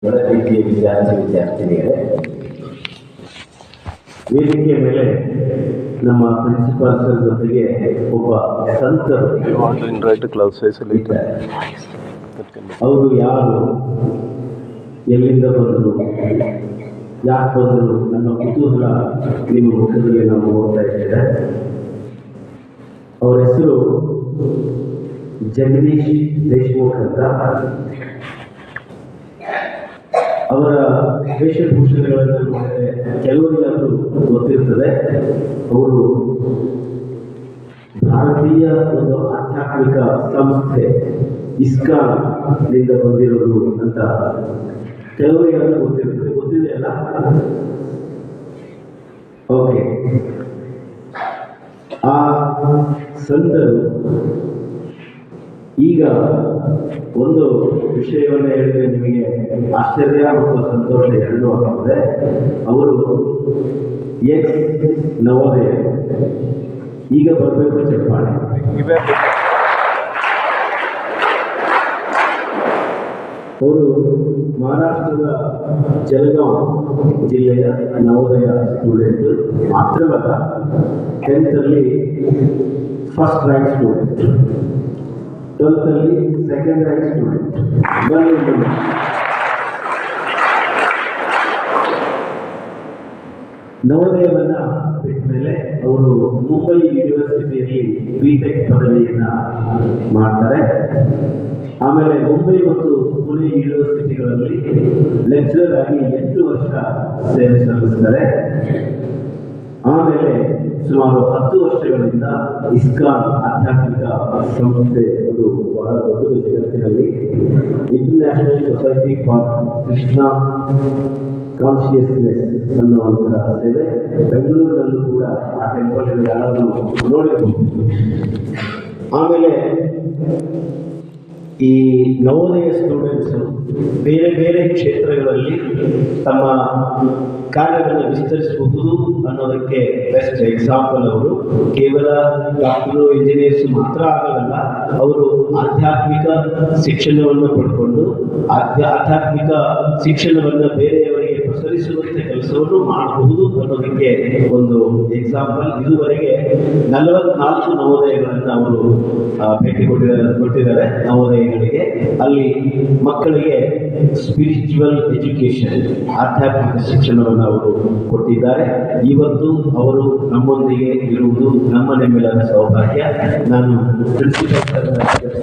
ರೀತಿಯ ವಿದ್ಯಾರ್ಥಿನಿಯರೇ, ವೇದಿಕೆ ಮೇಲೆ ನಮ್ಮ ಪ್ರಿನ್ಸಿಪಾಲ್ ಸರ್ ಜೊತೆಗೆ ಒಬ್ಬ ಸಂತರು ಅವರು ಯಾರು, ಎಲ್ಲಿಂದ ಬಂದರು, ಯಾಕೆ ಬಂದರು ನನ್ನ ಕುತೂಹಲ ನಿಮ್ಮ ಮುಖದಲ್ಲಿ ನಾವು ನೋಡ್ತಾ ಇದ್ದೇವೆ. ಅವರ ಹೆಸರು ಜಗದೀಶ್ ದೇಶಮುಖ್ ಅಂತ. ಅವರ ವೇಷಭೂಷಣಗಳನ್ನು ನೋಡಿದರೆ ಕೆಲವರಿಗಾದರೂ ಗೊತ್ತಿರುತ್ತದೆ. ಅವರು ಭಾರತೀಯ ಒಂದು ಆಧ್ಯಾತ್ಮಿಕ ಸಂಸ್ಥೆ ಇಸ್ಕಾನ್ನಿಂದ ಬಂದಿರೋದು ಅಂತ ಕೆಲವರಿಗಾದರೂ ಗೊತ್ತಿರುತ್ತದೆ. ಗೊತ್ತಿದೆ ಅಲ್ಲ? ಓಕೆ. ಆ ಸಂತರು ಈಗ ಒಂದು ವಿಷಯವನ್ನು ಹೇಳಿದ್ರೆ ನಿಮಗೆ ಆಶ್ಚರ್ಯ ಮತ್ತು ಸಂತೋಷ ಎರಡೂ ಆಗುತ್ತದೆ. ಅವರು ಎಕ್ಸ್ ನವೋದಯ ಈಗ ಬರಬೇಕು ಚಪ್ಪಾಳೆ. ಅವರು ಮಹಾರಾಷ್ಟ್ರದ ಜಲಗಾಂವ್ ಜಿಲ್ಲೆಯ ನವೋದಯ ಸ್ಟೂಡೆಂಟ್ ಮಾತ್ರವಲ್ಲ, 10th ಅಲ್ಲಿ ಫಸ್ಟ್ ರ್ಯಾಂಕ್ ಸ್ಟೂಡೆಂಟ್, 12th ಅಲ್ಲಿ ಸೆಕೆಂಡ್ ರ್ಯಾಂಕ್ ಸ್ಟೂಡೆಂಟ್. ನವೋದಯವನ್ನ ಬಿಟ್ಟ ಮೇಲೆ ಅವರು ಮುಂಬೈ ಯೂನಿವರ್ಸಿಟಿಯಲ್ಲಿ ಬಿಟೆಕ್ ಪದವಿಯನ್ನ ಮಾಡ್ತಾರೆ. ಆಮೇಲೆ ಮುಂಬೈ ಮತ್ತು ಪುಣೆ ಯೂನಿವರ್ಸಿಟಿಗಳಲ್ಲಿ ಲೆಕ್ಚರರ್ ಆಗಿ 8 ವರ್ಷ ಸೇವೆ ಸಲ್ಲಿಸ್ತಾರೆ. ಆಮೇಲೆ ಸುಮಾರು 10 ವರ್ಷಗಳಿಂದ ಇಸ್ಕಾನ್ ಆಧ್ಯಾತ್ಮಿಕ ಸಂಸ್ಥೆ, ಅದು ಬಹಳ ದೊಡ್ಡದು ಜಗತ್ತಿನಲ್ಲಿ. International society for Krishna consciousness ಅನ್ನುವಂತಹ ಸೇವೆ ಬೆಂಗಳೂರಿನಲ್ಲೂ ಕೂಡ ಆ ಟೆಂಪಲ್ ಯಾರಾದರೂ ನೋಡಬಹುದು. ಆಮೇಲೆ ಈ ನವೋದಯ ಸ್ಟೂಡೆಂಟ್ಸ್ ಬೇರೆ ಬೇರೆ ಕ್ಷೇತ್ರಗಳಲ್ಲಿ ತಮ್ಮ ಕಾರ್ಯಗಳನ್ನು ವಿಸ್ತರಿಸಬಹುದು ಅನ್ನೋದಕ್ಕೆ ಬೆಸ್ಟ್ ಎಕ್ಸಾಂಪಲ್ ಅವರು. ಕೇವಲ ಡಾಕ್ಟರು, ಇಂಜಿನಿಯರ್ಸ್ ಮಾತ್ರ ಆಗಲ್ಲ, ಅವರು ಆಧ್ಯಾತ್ಮಿಕ ಶಿಕ್ಷಣವನ್ನು ಪಡ್ಕೊಂಡು ಆಧ್ಯಾತ್ಮಿಕ ಶಿಕ್ಷಣವನ್ನು ಬೇರೆಯವರಿಗೆ ಪ್ರಸರಿಸುವಂತೆ ಕೆಲಸವನ್ನು ಮಾಡಬಹುದು ಅನ್ನೋದಕ್ಕೆ ಒಂದು ಎಕ್ಸಾಂಪಲ್. ಇದುವರೆಗೆ 44 ನವೋದಯಗಳನ್ನು ಅವರು ಭೇಟಿ ಕೊಟ್ಟಿದ್ದಾರೆ ನವೋದಯಗಳಿಗೆ. ಅಲ್ಲಿ ಮಕ್ಕಳಿಗೆ ಸ್ಪಿರಿಚುವಲ್ ಎಜುಕೇಶನ್, ಆಧ್ಯಾತ್ಮಿಕ ಶಿಕ್ಷಣವನ್ನು ಅವರು ಕೊಟ್ಟಿದ್ದಾರೆ. ಇವತ್ತು ಅವರು ನಮ್ಮೊಂದಿಗೆ ಇರುವುದು ನಮ್ಮ ನಿಮ್ಮೆಲ್ಲರ ಸೌಭಾಗ್ಯ. ನಾನು ಪ್ರಿನ್ಸಿಪಲ್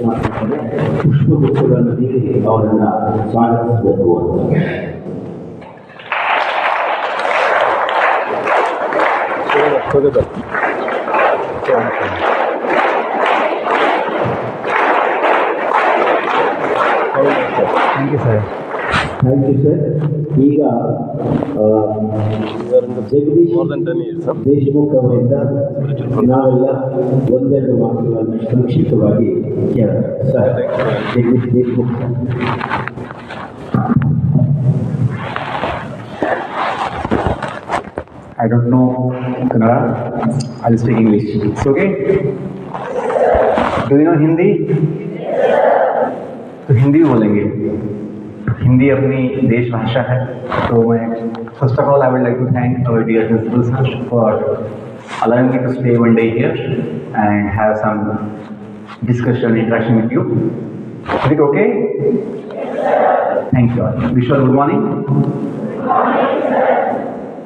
ಮಾಡ್ತಿದ್ದೇನೆ. ಪುಷ್ಪಗುಚ್ಛಗಳನ್ನು ನೀಡಿ ಅವರನ್ನು ಸ್ವಾಗತಿಸಬೇಕು ಅಂತ. Thank you sir. Thank you sir. ಈಗ ಜಗದೀಶ್ ದೇಶಮುಖ್ ಅವರಿಂದ ನಾವೆಲ್ಲ ಒಂದೆರಡು ಮಾತುಗಳನ್ನು ಸಂಕ್ಷಿಪ್ತವಾಗಿ ಕೇಳೋಣ. Sir, Jagadish Deshmukh. I don't know Kannada. I'll speak English. It's okay? Do you know Hindi? तो हिंदी बोलेंगे. हिंदी अपनी देश भाषा है. तो मैं first of all I would like to thank our dear principal sir for allowing me to stay one day here and have some discussion, interaction with you. Is it okay? Thank you all. Wish you all good morning.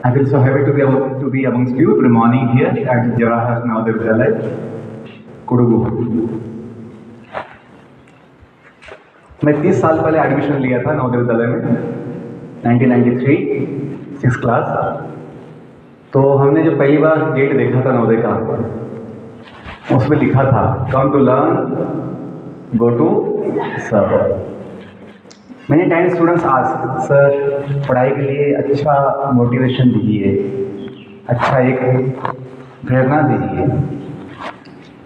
I feel so happy to be amongst you. Good morning here at Jawahar Navodaya Vidyalaya, Kodagu. मैं 30 साल पहले admission लिया था नवोदय विद्यालय में, 1993, 6th class. तो हमने जो पहली बार गेट देखा था नवोदय का, उसमें लिखा था come to learn, go to serve. मैंने 10 स्टूडेंट्स आज सर पढ़ाई के लिए अच्छा मोटिवेशन दीजिए, अच्छा एक प्रेरणा दीजिए.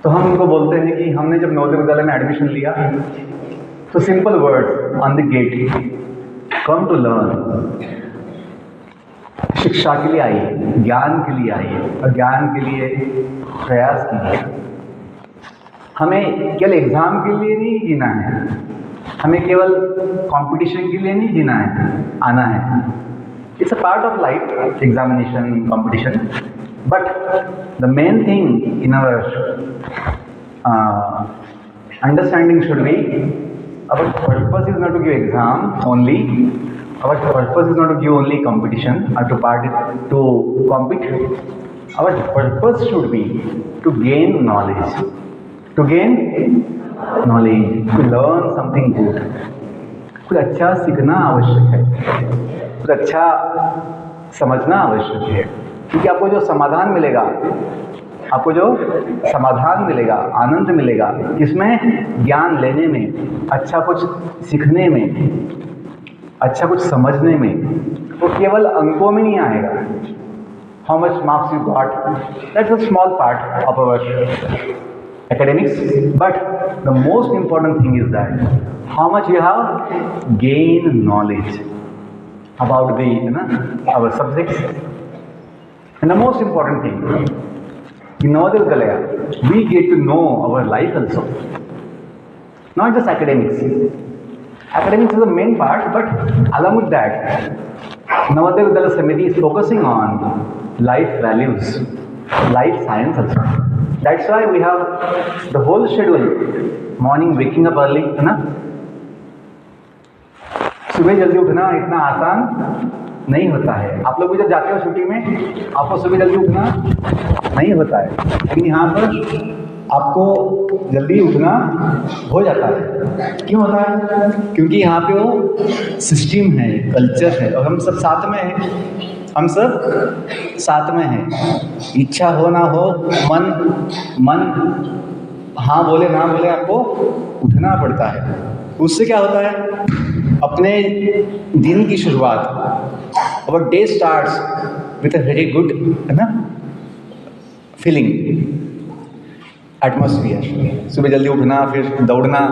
तो हम उनको बोलते हैं कि हमने जब नवोदय विद्यालय में एडमिशन लिया तो simple word on the gate, come to learn. शिक्षा के लिए आइए, ज्ञान के लिए आइए और ज्ञान के लिए प्रयास कीजिए. हमें केवल एग्जाम के लिए नहीं जीना है, हमें केवल कंपटीशन के लिए नहीं जीना है, आना है। It's a part of life, examination, competition, but the main thing in our understanding should be our purpose is not to give exam only, our purpose is not to give only competition or to compete. Our purpose should be to gain knowledge, to learn something good. कुछ अच्छा सीखना आवश्यक है, कुछ अच्छा समझना आवश्यक है, क्योंकि आपको जो समाधान मिलेगा, आपको जो समाधान मिलेगा, आनंद मिलेगा, किसमें? ज्ञान लेने में, अच्छा कुछ सीखने में, अच्छा कुछ समझने में। वो केवल अंकों में नहीं आएगा। How much marks you got, that's a small part of our academics, but the most important thing is that how much you have gained knowledge about our subjects. And the most important thing, in Navodaya Vidyalaya, we get to know our life also, not just academics. Academics is the main part, but along with that, Navodaya Vidyalaya Samiti is focusing on life values, life science also. That's why we have the whole schedule. Morning waking up early, है ना? सुबह जल्दी उठना इतना आसान नहीं होता है। आप लोग भी जब जाते हो छुट्टी में, आपको सुबह जल्दी उठना नहीं होता है, लेकिन यहाँ पर आपको जल्दी उठना हो जाता है। क्यों होता है? क्योंकि यहाँ पे वो सिस्टम है, कल्चर है, और हम सब साथ में हैं, हम सब साथ में हैं। इच्छा हो ना हो, मन हाँ बोले ना बोले, आपको उठना पड़ता है। उससे क्या होता है? अपने दिन की शुरुआत, और day starts with a very good, है ना, फीलिंग, एटमॉस्फियर। सुबह जल्दी उठना, फिर दौड़ना,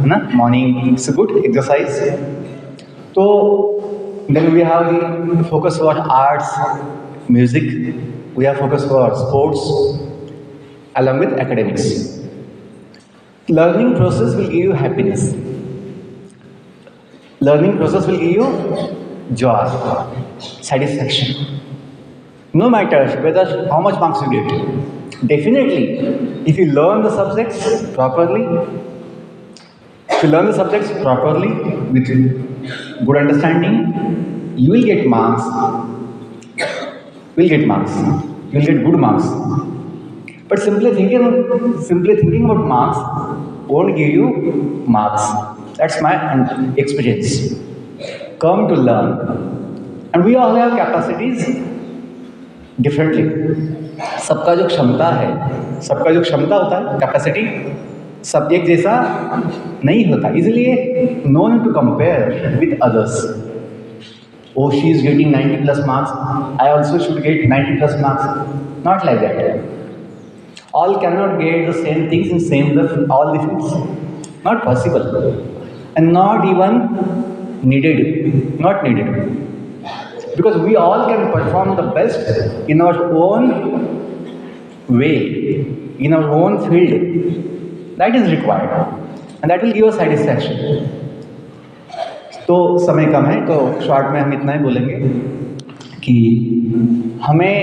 है ना, morning it's a good exercise. तो then we have the focus for arts, music, we have focus for sports along with academics. Learning process will give you happiness, learning process will give you joy, satisfaction, no matter whether how much marks you get. Definitely if you learn the subjects properly, with good understanding, you will get marks, you will get good marks. But simply thinking about marks won't give you marks. That's my experience. Come to learn, and we all have capacities differently. सबका जो क्षमता होता है, capacity, सब एक जैसा नहीं होता, इसलिए no need to compare with others. Oh, she is getting 90 plus marks, I also should get 90 plus marks. Not like that. All cannot get the same things in same all the fields. Not possible, and not even needed. Not needed, because we all can perform the best in our own way, in our own field. That is required, and that will give us satisfaction. तो समय कम है, तो short में हम इतना ही बोलेंगे कि हमें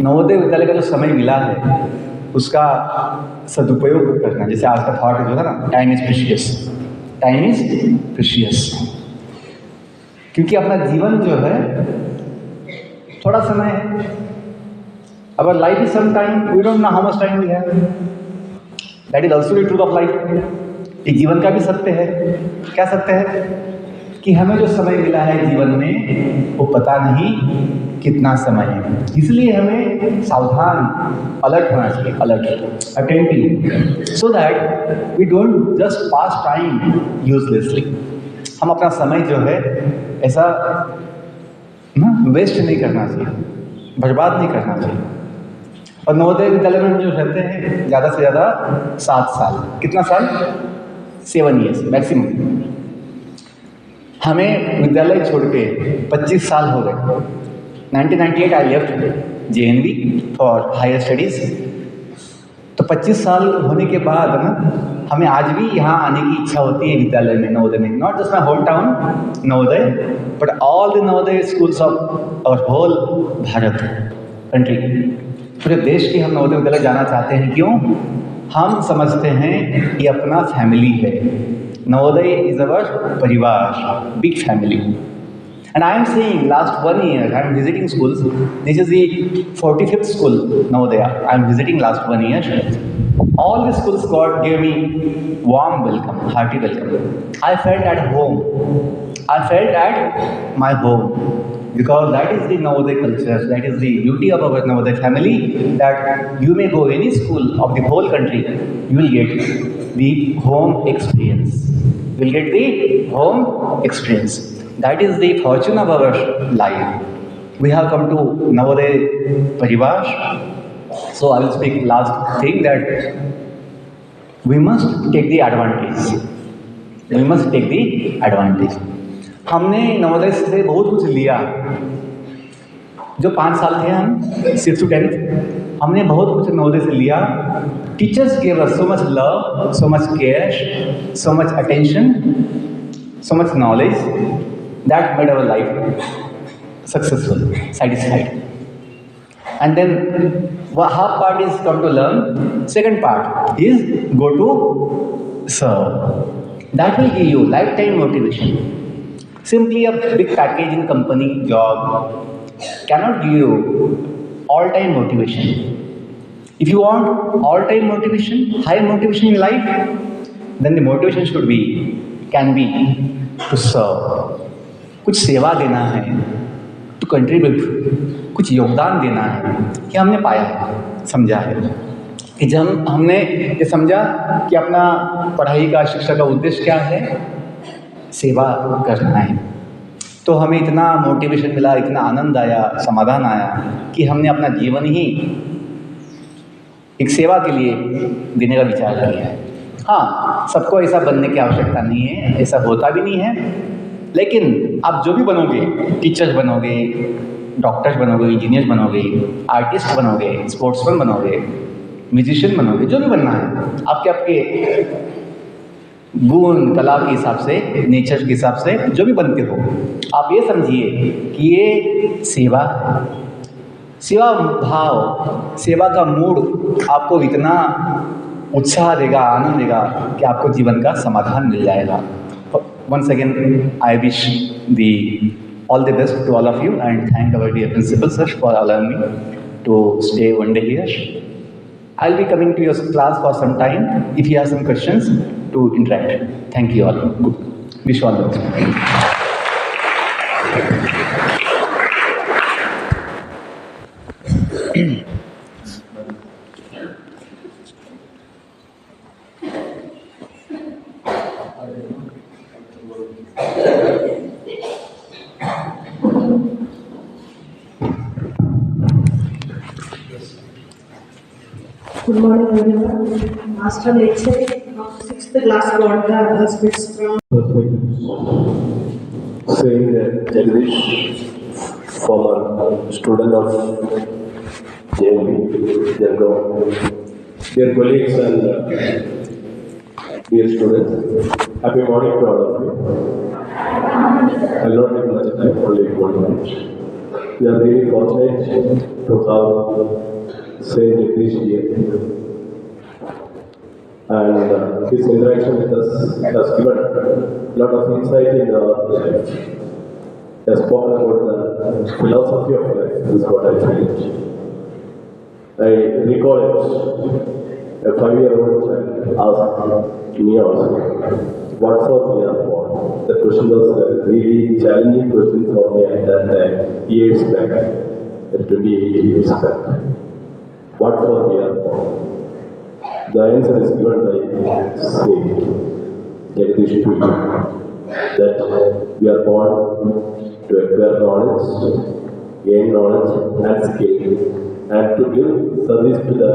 नवोदय विद्यालय का जो समय मिला है उसका सदुपयोग करना। जैसे आज का थॉट जो था ना, टाइम इज़ प्रीशियस, क्योंकि अपना जीवन जो है थोड़ा समय है। Our life is some time, we don't know how much time we have. That is also the truth of life. ये जीवन का भी सत्य है। क्या सत्य है? कि हमें जो समय मिला है जीवन में वो पता नहीं कितना समय है, इसलिए हमें सावधान, अलर्ट होना चाहिए, alert, attentive, so that we don't just pass time uselessly. हम अपना समय जो है ऐसा ना वेस्ट नहीं करना चाहिए, बर्बाद नहीं करना चाहिए। और नवोदय विद्यालय में हम जो रहते हैं ज़्यादा से ज़्यादा 7 साल, कितना साल? 7 years मैक्सिमम। हमें विद्यालय छोड़ के 25 साल हो गए। 1998 I left JNV for higher studies. तो 25 साल होने के बाद ना हमें आज भी यहाँ आने की इच्छा होती है विद्यालय में, नवोदय में। Not just my home town Navodaya, but all the Navodaya schools of our whole Bharat country, पूरे देश के हम नवोदय विद्यालय जाना चाहते हैं। क्यों? हम समझते हैं ये अपना फैमिली है। नवोदय इज अवर परिवार, big family. And I am saying last 1 year I am visiting schools. This is the 45th school Navodaya I am visiting last 1 year. All the schools gave me warm welcome, hearty welcome. I felt at home. I felt at my home, because that is the Navodaya culture. That is the beauty of our Navodaya family. That you may go any school of the whole country, you will get the home experience. You will get the home experience. That is the fortune of our life. We have come to Navodaya Parivar. So I will speak last thing, that we must take the advantage. We must take the advantage. हमने नवोदय से बहुत कुछ लिया। जो 5 साल थे हम 6th to 10th, हमने बहुत कुछ नवोदय से लिया। Teachers gave us so much love, so much care, so much attention, so much knowledge. That made our life successful, satisfied. And then half part is come to learn. Second part is go to serve. That will give you lifetime motivation. Simply a big packaging company job cannot give you all-time motivation. If you want all-time motivation, high motivation in life, then the motivation can be to serve. कुछ सेवा देना है, to contribute, कुछ योगदान देना है। ये हमने पाया है, समझा है कि जब हमने ये समझा कि अपना पढ़ाई का, शिक्षा का उद्देश्य क्या है, सेवा करना है, तो हमें इतना मोटिवेशन मिला, इतना आनंद आया, समाधान आया कि हमने अपना जीवन ही एक सेवा के लिए देने का विचार किया है। हाँ, सबको ऐसा बनने की आवश्यकता नहीं है, ऐसा होता भी नहीं है। लेकिन आप जो भी बनोगे, टीचर्स बनोगे, डॉक्टर्स बनोगे, इंजीनियर्स बनोगे, आर्टिस्ट बनोगे, स्पोर्ट्समैन बनोगे, म्यूजिशियन बनोगे, जो भी बनना है, आपके आपके गुण, कला के हिसाब से, नेचर के हिसाब से जो भी बनते हो, आप ये समझिए कि ये सेवा है। सेवा भाव, सेवा का मूड आपको इतना उत्साह देगा, आनंद देगा कि आपको जीवन का समाधान मिल जाएगा। Once again, I wish all the best to all of you, and thank our dear principal sir for allowing me to stay one day here. I'll be coming to your class for some time if you have some questions to interact. Thank you all. Wish you all the best. Good morning, everyone. Master lecture of 6th class got the aspects from saying that Jagdish, former student of JMB, dear colleagues and dear students, happy morning to all of you. I will not take much time, only 1 minute. We are really fortunate to have Saint Jagdish here, and his interaction with us has given a lot of insight in our life. He has spoken about the philosophy of life, is what I feel. I recall it, a 5-year-old child asked me also, what for we are born? The question was a really challenging question for me at that time, years back, 28 years back. What for we are born? The answer is given by Saint Jagdish to you, that we are born to acquire knowledge, gain knowledge and skill, and to give service to the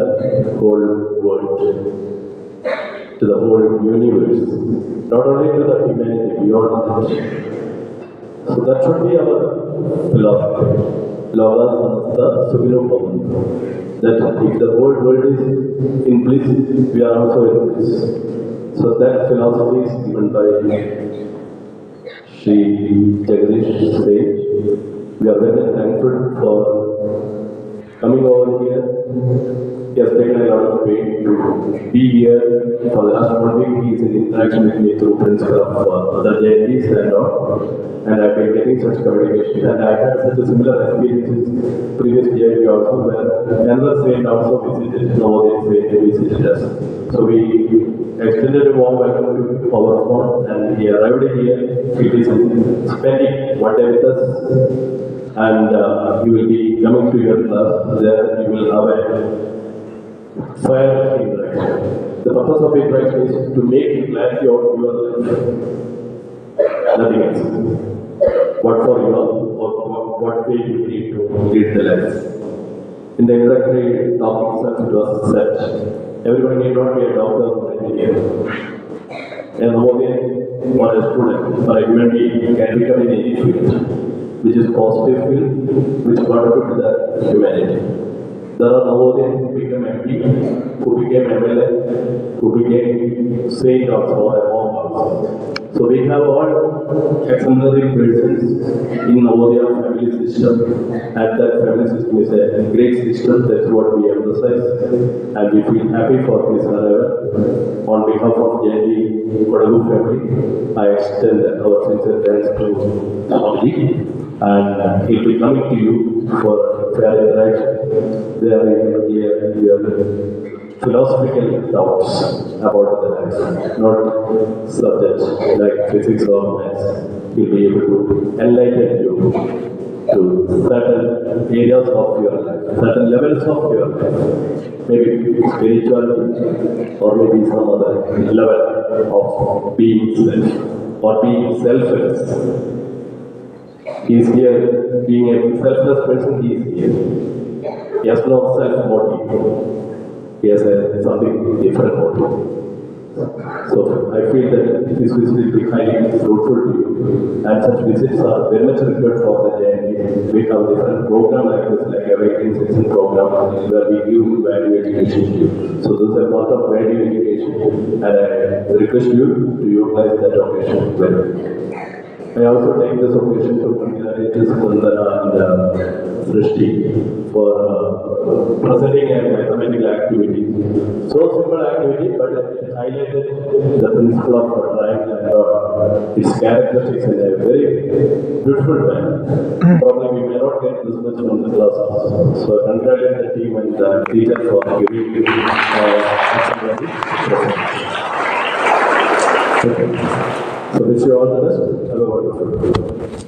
whole world, to the whole universe, not only to the humanity, beyond that. So that should be our philosophy. Logos samasta sukhino bhavantu. That if the whole world is in bliss, we are also in bliss. So that philosophy is given by Sri Jagadish Sage. We are very thankful for coming over here. He has taken a lot of pain to be here. For the last 1 week, he is in interaction with me through principle of other JITs and all. And I've been getting such communication. And I had such a similar experience in previous JIT also, where another saint also visited, Navodaya saint visited us. So we extended a warm welcome to our phone, and he arrived here. He is spending 1 day with us. And you will be coming to your class. There you will have a fire interaction. The purpose of interaction is to make clarity out your life. Nothing else. What for you all, or what way you need to lead the life. In the introductory talk itself, it was said, everyone need not be a doctor or engineer. And or a student or a human being can become in any field, which is positive field, which contribute to the humanity. There are Navodayans who became MP, who became MLA, who became saint also, or a monk also. So we have all exemplary persons in Navodaya family system, and that family system is a great system. That's what we emphasize, and we feel happy for this arrival. On behalf of JND Kodagu family, I extend our sincere thanks to Swamiji, and he will be coming to you for fair interaction. There are your philosophical doubts about the life, not subjects like physics or maths. He'll be able to enlighten you to certain areas of your life, certain levels of your life. Maybe spirituality, or maybe some other level of being self, or being selfless. He is here, being a selfless person, he is here. He has no self-motive. He has something different motive. So I feel that this visit will be highly fruitful to you. And such visits are very much required for the JND. We have different programs like this, like a Awakening Season program, where we give value education to you. So this is a part of value education, and I request you to utilize that occasion well. I also take this occasion to congratulate Sundara and Srishti for presenting a mathematical activity. So simple activity, but it highlighted the principle of triangle and dot, its characteristics in a very beautiful way. Probably we may not get this much from the class. So I congratulate the team and the teacher for giving excellent presentation. Okay. So wish you all the best. Have a wonderful day.